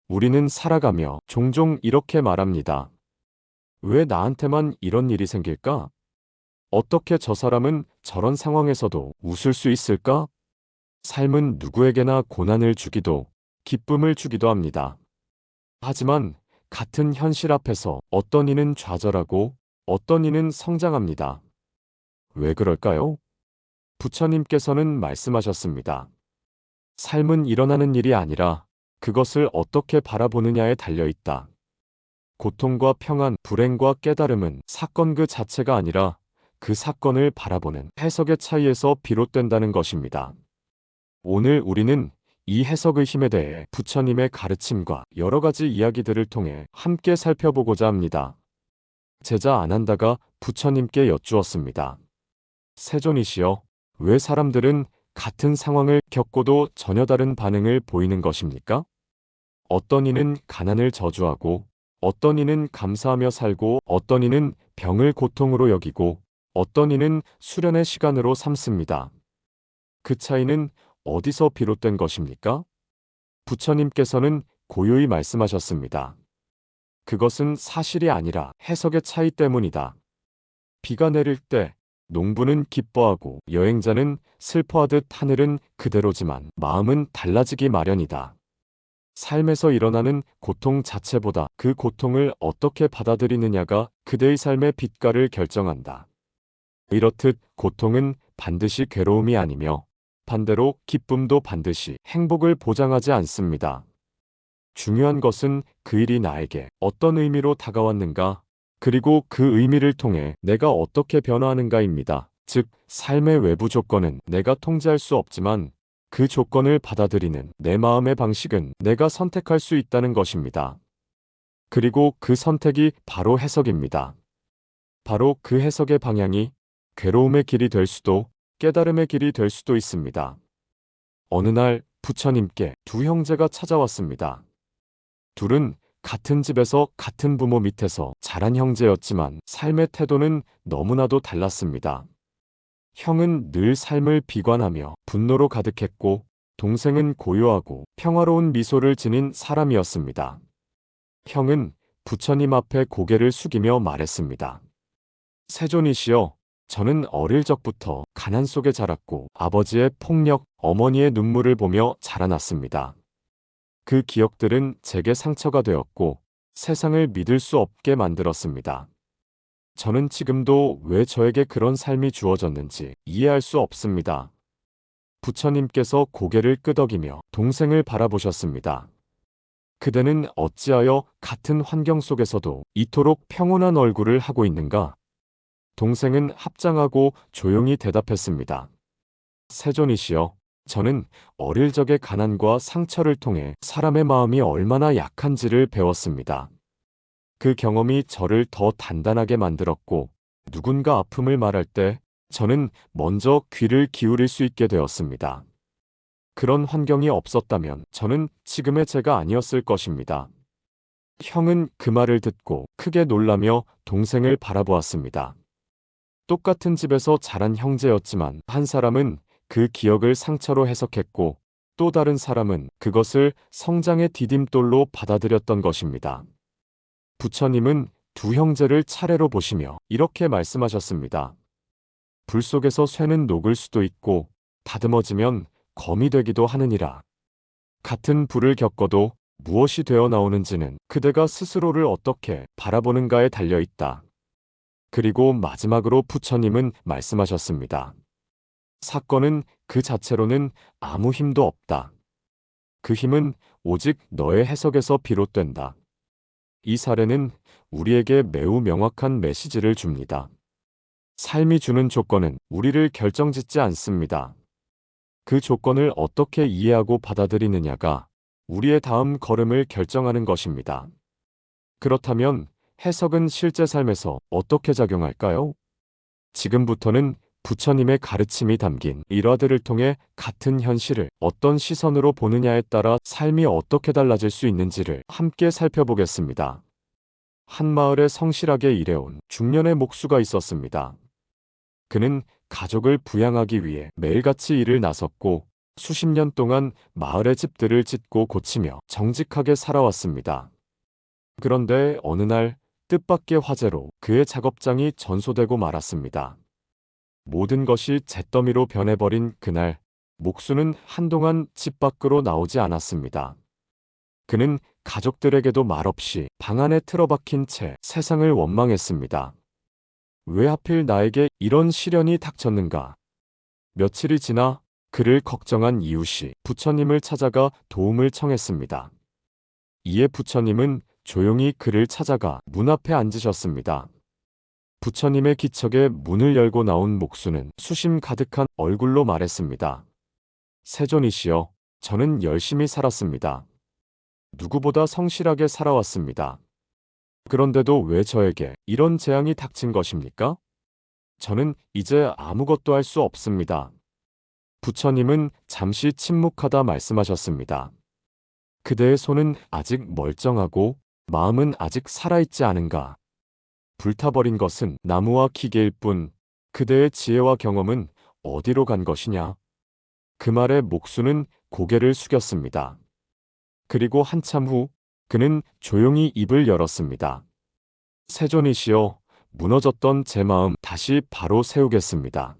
우리는 살아가며 종종 이렇게 말합니다. 왜 나한테만 이런 일이 생길까? 어떻게 저 사람은 저런 상황에서도 웃을 수 있을까? 삶은 누구에게나 고난을 주기도 기쁨을 주기도 합니다. 하지만 같은 현실 앞에서 어떤 이는 좌절하고 어떤 이는 성장합니다. 왜 그럴까요? 부처님께서는 말씀하셨습니다. 삶은 일어나는 일이 아니라 그것을 어떻게 바라보느냐에 달려 있다. 고통과 평안, 불행과 깨달음은 사건 그 자체가 아니라 그 사건을 바라보는 해석의 차이에서 비롯된다는 것입니다. 오늘 우리는 이 해석의 힘에 대해 부처님의 가르침과 여러 가지 이야기들을 통해 함께 살펴보고자 합니다. 제자 아난다가 부처님께 여쭈었습니다. 세존이시여, 왜 사람들은 같은 상황을 겪고도 전혀 다른 반응을 보이는 것입니까? 어떤 이는 가난을 저주하고, 어떤 이는 감사하며 살고, 어떤 이는 병을 고통으로 여기고, 어떤 이는 수련의 시간으로 삼습니다. 그 차이는 어디서 비롯된 것입니까? 부처님께서는 고요히 말씀하셨습니다. 그것은 사실이 아니라 해석의 차이 때문이다. 비가 내릴 때 농부는 기뻐하고 여행자는 슬퍼하듯 하늘은 그대로지만 마음은 달라지기 마련이다. 삶에서 일어나는 고통 자체보다 그 고통을 어떻게 받아들이느냐가 그대의 삶의 빛깔을 결정한다. 이렇듯 고통은 반드시 괴로움이 아니며 반대로 기쁨도 반드시 행복을 보장하지 않습니다. 중요한 것은 그 일이 나에게 어떤 의미로 다가왔는가, 그리고 그 의미를 통해 내가 어떻게 변화하는가입니다. 즉, 삶의 외부 조건은 내가 통제할 수 없지만 그 조건을 받아들이는 내 마음의 방식은 내가 선택할 수 있다는 것입니다. 그리고 그 선택이 바로 해석입니다. 바로 그 해석의 방향이 괴로움의 길이 될 수도 깨달음의 길이 될 수도 있습니다. 어느 날 부처님께 두 형제가 찾아왔습니다. 둘은 같은 집에서 같은 부모 밑에서 자란 형제였지만 삶의 태도는 너무나도 달랐습니다. 형은 늘 삶을 비관하며 분노로 가득했고 동생은 고요하고 평화로운 미소를 지닌 사람이었습니다. 형은 부처님 앞에 고개를 숙이며 말했습니다. 세존이시여, 저는 어릴 적부터 가난 속에 자랐고 아버지의 폭력, 어머니의 눈물을 보며 자라났습니다. 그 기억들은 제게 상처가 되었고 세상을 믿을 수 없게 만들었습니다. 저는 지금도 왜 저에게 그런 삶이 주어졌는지 이해할 수 없습니다. 부처님께서 고개를 끄덕이며 동생을 바라보셨습니다. 그대는 어찌하여 같은 환경 속에서도 이토록 평온한 얼굴을 하고 있는가? 동생은 합장하고 조용히 대답했습니다. 세존이시여, 저는 어릴 적의 가난과 상처를 통해 사람의 마음이 얼마나 약한지를 배웠습니다. 그 경험이 저를 더 단단하게 만들었고 누군가 아픔을 말할 때 저는 먼저 귀를 기울일 수 있게 되었습니다. 그런 환경이 없었다면 저는 지금의 제가 아니었을 것입니다. 형은 그 말을 듣고 크게 놀라며 동생을 바라보았습니다. 똑같은 집에서 자란 형제였지만 한 사람은 그 기억을 상처로 해석했고 또 다른 사람은 그것을 성장의 디딤돌로 받아들였던 것입니다. 부처님은 두 형제를 차례로 보시며 이렇게 말씀하셨습니다. 불 속에서 쇠는 녹을 수도 있고 다듬어지면 검이 되기도 하느니라. 같은 불을 겪어도 무엇이 되어 나오는지는 그대가 스스로를 어떻게 바라보는가에 달려 있다. 그리고 마지막으로 부처님은 말씀하셨습니다. 사건은 그 자체로는 아무 힘도 없다. 그 힘은 오직 너의 해석에서 비롯된다. 이 사례는 우리에게 매우 명확한 메시지를 줍니다. 삶이 주는 조건은 우리를 결정짓지 않습니다. 그 조건을 어떻게 이해하고 받아들이느냐가 우리의 다음 걸음을 결정하는 것입니다. 그렇다면 해석은 실제 삶에서 어떻게 작용할까요? 지금부터는 부처님의 가르침이 담긴 일화들을 통해 같은 현실을 어떤 시선으로 보느냐에 따라 삶이 어떻게 달라질 수 있는지를 함께 살펴보겠습니다. 한 마을에 성실하게 일해온 중년의 목수가 있었습니다. 그는 가족을 부양하기 위해 매일같이 일을 나섰고 수십 년 동안 마을의 집들을 짓고 고치며 정직하게 살아왔습니다. 그런데 어느 날 뜻밖의 화재로 그의 작업장이 전소되고 말았습니다. 모든 것이 잿더미로 변해버린 그날, 목수는 한동안 집 밖으로 나오지 않았습니다. 그는 가족들에게도 말없이 방 안에 틀어박힌 채 세상을 원망했습니다. 왜 하필 나에게 이런 시련이 닥쳤는가? 며칠이 지나 그를 걱정한 이웃이 부처님을 찾아가 도움을 청했습니다. 이에 부처님은 조용히 그를 찾아가 문 앞에 앉으셨습니다. 부처님의 기척에 문을 열고 나온 목수는 수심 가득한 얼굴로 말했습니다. 세존이시여, 저는 열심히 살았습니다. 누구보다 성실하게 살아왔습니다. 그런데도 왜 저에게 이런 재앙이 닥친 것입니까? 저는 이제 아무것도 할 수 없습니다. 부처님은 잠시 침묵하다 말씀하셨습니다. 그대의 손은 아직 멀쩡하고 마음은 아직 살아있지 않은가? 불타버린 것은 나무와 기계일 뿐 그대의 지혜와 경험은 어디로 간 것이냐? 그 말에 목수는 고개를 숙였습니다. 그리고 한참 후 그는 조용히 입을 열었습니다. 세존이시여, 무너졌던 제 마음 다시 바로 세우겠습니다.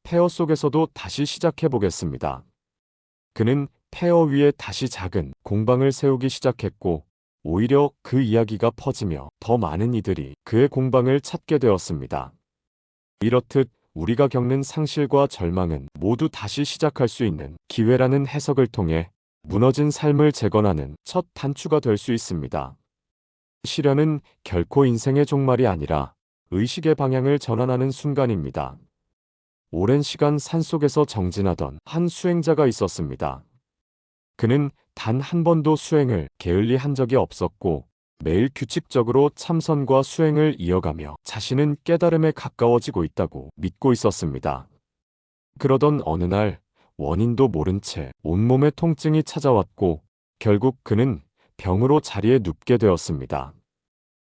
폐허 속에서도 다시 시작해 보겠습니다. 그는 폐허 위에 다시 작은 공방을 세우기 시작했고 오히려 그 이야기가 퍼지며 더 많은 이들이 그의 공방을 찾게 되었습니다. 이렇듯 우리가 겪는 상실과 절망은 모두 다시 시작할 수 있는 기회라는 해석을 통해 무너진 삶을 재건하는 첫 단추가 될 수 있습니다. 시련은 결코 인생의 종말이 아니라 의식의 방향을 전환하는 순간입니다. 오랜 시간 산속에서 정진하던 한 수행자가 있었습니다. 그는 단 한 번도 수행을 게을리 한 적이 없었고 매일 규칙적으로 참선과 수행을 이어가며 자신은 깨달음에 가까워지고 있다고 믿고 있었습니다. 그러던 어느 날 원인도 모른 채 온몸에 통증이 찾아왔고 결국 그는 병으로 자리에 눕게 되었습니다.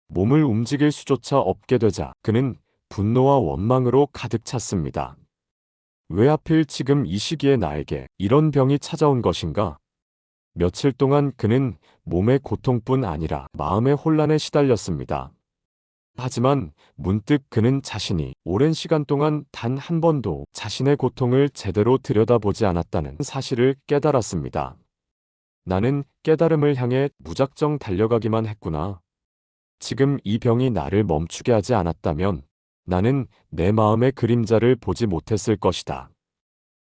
몸을 움직일 수조차 없게 되자 그는 분노와 원망으로 가득 찼습니다. 왜 하필 지금 이 시기에 나에게 이런 병이 찾아온 것인가? 며칠 동안 그는 몸의 고통뿐 아니라 마음의 혼란에 시달렸습니다. 하지만 문득 그는 자신이 오랜 시간 동안 단 한 번도 자신의 고통을 제대로 들여다보지 않았다는 사실을 깨달았습니다. 나는 깨달음을 향해 무작정 달려가기만 했구나. 지금 이 병이 나를 멈추게 하지 않았다면 나는 내 마음의 그림자를 보지 못했을 것이다.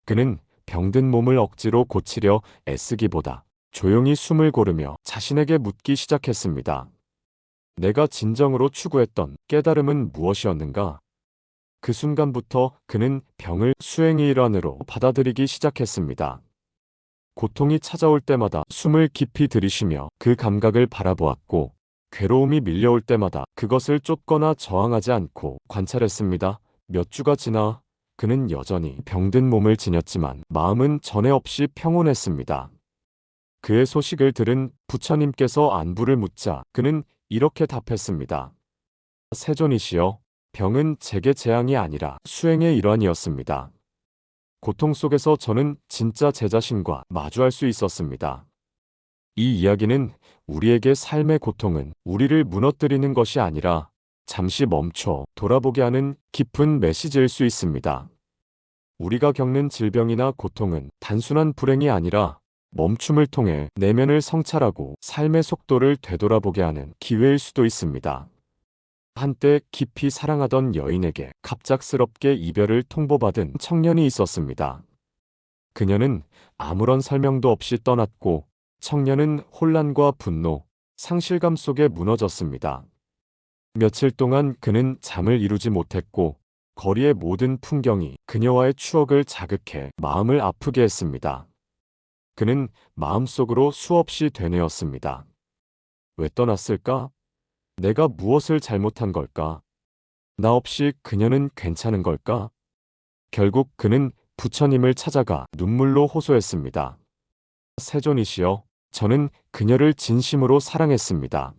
그는 병든 몸을 억지로 고치려 애쓰기보다 조용히 숨을 고르며 자신에게 묻기 시작했습니다. 내가 진정으로 추구했던 깨달음은 무엇이었는가? 그 순간부터 그는 병을 수행의 일환으로 받아들이기 시작했습니다. 고통이 찾아올 때마다 숨을 깊이 들이쉬며 그 감각을 바라보았고 괴로움이 밀려올 때마다 그것을 쫓거나 저항하지 않고 관찰했습니다. 몇 주가 지나 그는 여전히 병든 몸을 지녔지만 마음은 전에 없이 평온했습니다. 그의 소식을 들은 부처님께서 안부를 묻자 그는 이렇게 답했습니다. 세존이시여, 병은 제게 재앙이 아니라 수행의 일환이었습니다. 고통 속에서 저는 진짜 제 자신과 마주할 수 있었습니다. 이 이야기는 우리에게 삶의 고통은 우리를 무너뜨리는 것이 아니라 잠시 멈춰 돌아보게 하는 깊은 메시지일 수 있습니다. 우리가 겪는 질병이나 고통은 단순한 불행이 아니라 멈춤을 통해 내면을 성찰하고 삶의 속도를 되돌아보게 하는 기회일 수도 있습니다. 한때 깊이 사랑하던 여인에게 갑작스럽게 이별을 통보받은 청년이 있었습니다. 그녀는 아무런 설명도 없이 떠났고 청년은 혼란과 분노, 상실감 속에 무너졌습니다. 며칠 동안 그는 잠을 이루지 못했고 거리의 모든 풍경이 그녀와의 추억을 자극해 마음을 아프게 했습니다. 그는 마음속으로 수없이 되뇌었습니다. 왜 떠났을까? 내가 무엇을 잘못한 걸까? 나 없이 그녀는 괜찮은 걸까? 결국 그는 부처님을 찾아가 눈물로 호소했습니다. 세존이시여, 저는 그녀를 진심으로 사랑했습니다.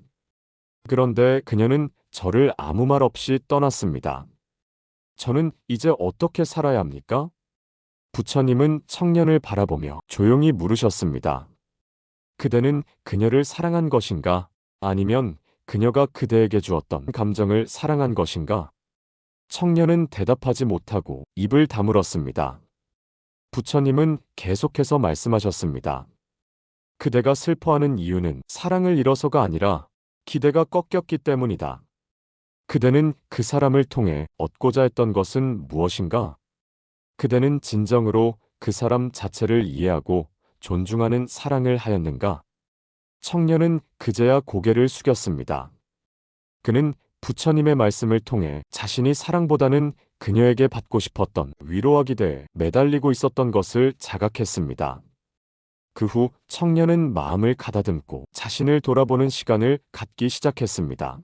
그런데 그녀는 저를 아무 말 없이 떠났습니다. 저는 이제 어떻게 살아야 합니까? 부처님은 청년을 바라보며 조용히 물으셨습니다. 그대는 그녀를 사랑한 것인가? 아니면 그녀가 그대에게 주었던 감정을 사랑한 것인가? 청년은 대답하지 못하고 입을 다물었습니다. 부처님은 계속해서 말씀하셨습니다. 그대가 슬퍼하는 이유는 사랑을 잃어서가 아니라 기대가 꺾였기 때문이다. 그대는 그 사람을 통해 얻고자 했던 것은 무엇인가? 그대는 진정으로 그 사람 자체를 이해하고 존중하는 사랑을 하였는가? 청년은 그제야 고개를 숙였습니다. 그는 부처님의 말씀을 통해 자신이 사랑보다는 그녀에게 받고 싶었던 위로와 기대에 매달리고 있었던 것을 자각했습니다. 그 후 청년은 마음을 가다듬고 자신을 돌아보는 시간을 갖기 시작했습니다.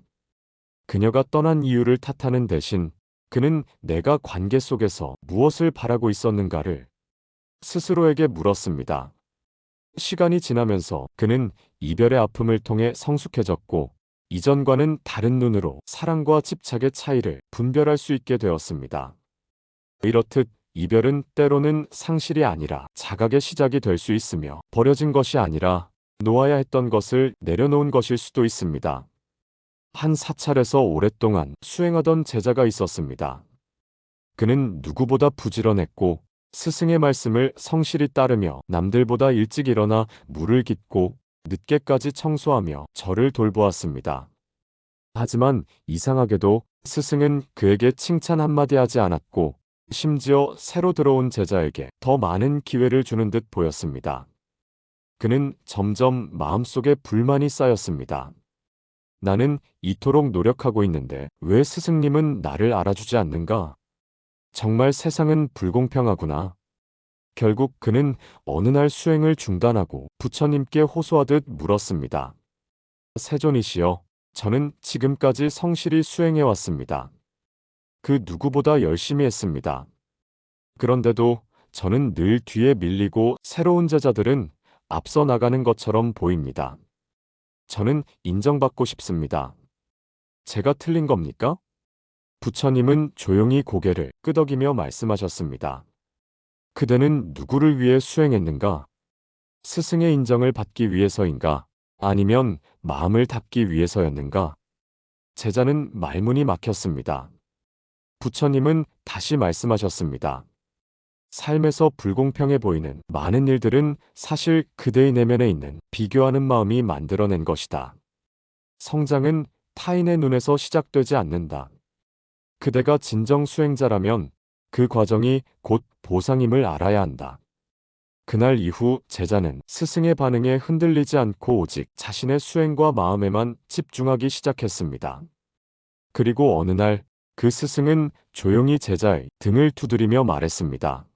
그녀가 떠난 이유를 탓하는 대신 그는 내가 관계 속에서 무엇을 바라고 있었는가를 스스로에게 물었습니다. 시간이 지나면서 그는 이별의 아픔을 통해 성숙해졌고 이전과는 다른 눈으로 사랑과 집착의 차이를 분별할 수 있게 되었습니다. 이렇듯 이별은 때로는 상실이 아니라 자각의 시작이 될 수 있으며 버려진 것이 아니라 놓아야 했던 것을 내려놓은 것일 수도 있습니다. 한 사찰에서 오랫동안 수행하던 제자가 있었습니다. 그는 누구보다 부지런했고 스승의 말씀을 성실히 따르며 남들보다 일찍 일어나 물을 깃고 늦게까지 청소하며 절을 돌보았습니다. 하지만 이상하게도 스승은 그에게 칭찬 한마디 하지 않았고 심지어 새로 들어온 제자에게 더 많은 기회를 주는 듯 보였습니다. 그는 점점 마음속에 불만이 쌓였습니다. 나는 이토록 노력하고 있는데 왜 스승님은 나를 알아주지 않는가? 정말 세상은 불공평하구나. 결국 그는 어느 날 수행을 중단하고 부처님께 호소하듯 물었습니다. 세존이시여, 저는 지금까지 성실히 수행해 왔습니다. 그 누구보다 열심히 했습니다. 그런데도 저는 늘 뒤에 밀리고 새로운 제자들은 앞서 나가는 것처럼 보입니다. 저는 인정받고 싶습니다. 제가 틀린 겁니까? 부처님은 조용히 고개를 끄덕이며 말씀하셨습니다. 그대는 누구를 위해 수행했는가? 스승의 인정을 받기 위해서인가? 아니면 마음을 닫기 위해서였는가? 제자는 말문이 막혔습니다. 부처님은 다시 말씀하셨습니다. 삶에서 불공평해 보이는 많은 일들은 사실 그대의 내면에 있는 비교하는 마음이 만들어낸 것이다. 성장은 타인의 눈에서 시작되지 않는다. 그대가 진정 수행자라면 그 과정이 곧 보상임을 알아야 한다. 그날 이후 제자는 스승의 반응에 흔들리지 않고 오직 자신의 수행과 마음에만 집중하기 시작했습니다. 그리고 어느 날 그 스승은 조용히 제자의 등을 두드리며 말했습니다.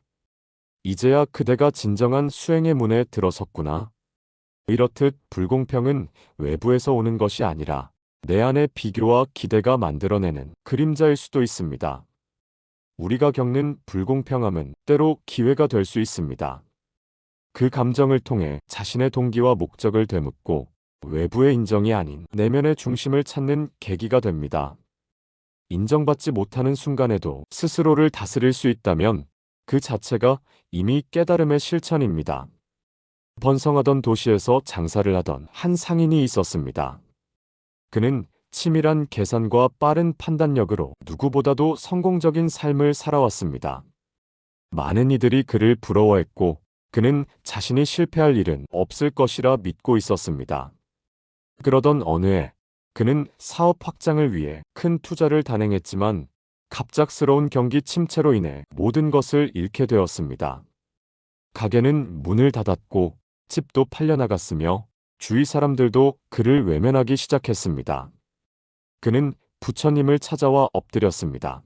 이제야 그대가 진정한 수행의 문에 들어섰구나. 이렇듯 불공평은 외부에서 오는 것이 아니라 내 안의 비교와 기대가 만들어내는 그림자일 수도 있습니다. 우리가 겪는 불공평함은 때로 기회가 될 수 있습니다. 그 감정을 통해 자신의 동기와 목적을 되묻고 외부의 인정이 아닌 내면의 중심을 찾는 계기가 됩니다. 인정받지 못하는 순간에도 스스로를 다스릴 수 있다면 그 자체가 이미 깨달음의 실천입니다. 번성하던 도시에서 장사를 하던 한 상인이 있었습니다. 그는 치밀한 계산과 빠른 판단력으로 누구보다도 성공적인 삶을 살아왔습니다. 많은 이들이 그를 부러워했고 그는 자신이 실패할 일은 없을 것이라 믿고 있었습니다. 그러던 어느 해 그는 사업 확장을 위해 큰 투자를 단행했지만 갑작스러운 경기 침체로 인해 모든 것을 잃게 되었습니다. 가게는 문을 닫았고 집도 팔려나갔으며 주위 사람들도 그를 외면하기 시작했습니다. 그는 부처님을 찾아와 엎드렸습니다.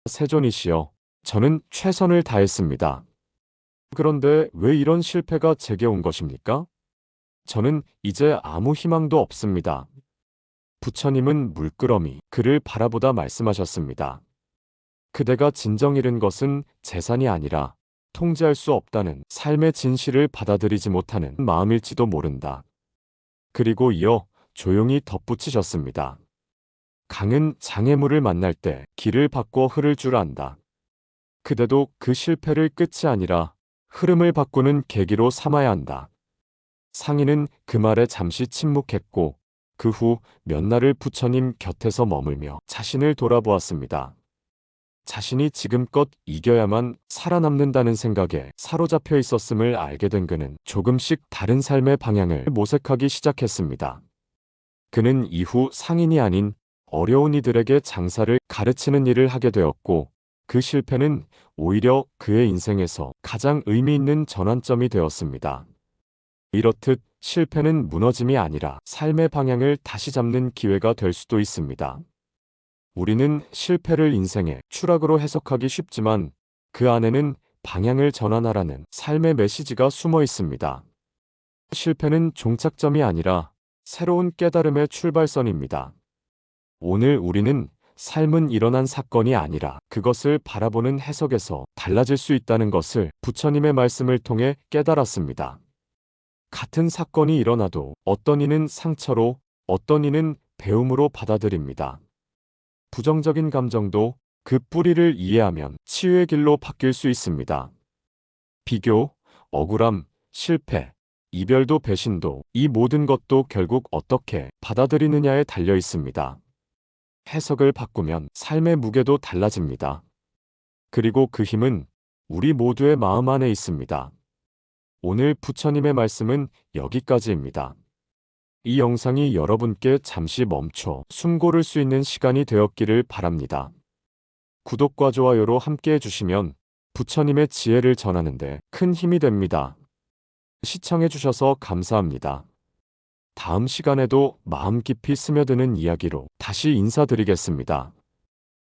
세존이시여, 저는 최선을 다했습니다. 그런데 왜 이런 실패가 제게 온 것입니까? 저는 이제 아무 희망도 없습니다. 부처님은 물끄러미 그를 바라보다 말씀하셨습니다. 그대가 진정 잃은 것은 재산이 아니라 통제할 수 없다는 삶의 진실을 받아들이지 못하는 마음일지도 모른다. 그리고 이어 조용히 덧붙이셨습니다. 강은 장애물을 만날 때 길을 바꿔 흐를 줄 안다. 그대도 그 실패를 끝이 아니라 흐름을 바꾸는 계기로 삼아야 한다. 상인은 그 말에 잠시 침묵했고 그 후 몇 날을 부처님 곁에서 머물며 자신을 돌아보았습니다. 자신이 지금껏 이겨야만 살아남는다는 생각에 사로잡혀 있었음을 알게 된 그는 조금씩 다른 삶의 방향을 모색하기 시작했습니다. 그는 이후 상인이 아닌 어려운 이들에게 장사를 가르치는 일을 하게 되었고 그 실패는 오히려 그의 인생에서 가장 의미 있는 전환점이 되었습니다. 이렇듯 실패는 무너짐이 아니라 삶의 방향을 다시 잡는 기회가 될 수도 있습니다. 우리는 실패를 인생의 추락으로 해석하기 쉽지만 그 안에는 방향을 전환하라는 삶의 메시지가 숨어 있습니다. 실패는 종착점이 아니라 새로운 깨달음의 출발선입니다. 오늘 우리는 삶은 일어난 사건이 아니라 그것을 바라보는 해석에서 달라질 수 있다는 것을 부처님의 말씀을 통해 깨달았습니다. 같은 사건이 일어나도 어떤 이는 상처로, 어떤 이는 배움으로 받아들입니다. 부정적인 감정도 그 뿌리를 이해하면 치유의 길로 바뀔 수 있습니다. 비교, 억울함, 실패, 이별도 배신도 이 모든 것도 결국 어떻게 받아들이느냐에 달려 있습니다. 해석을 바꾸면 삶의 무게도 달라집니다. 그리고 그 힘은 우리 모두의 마음 안에 있습니다. 오늘 부처님의 말씀은 여기까지입니다. 이 영상이 여러분께 잠시 멈춰 숨 고를 수 있는 시간이 되었기를 바랍니다. 구독과 좋아요로 함께 해주시면 부처님의 지혜를 전하는데 큰 힘이 됩니다. 시청해주셔서 감사합니다. 다음 시간에도 마음 깊이 스며드는 이야기로 다시 인사드리겠습니다.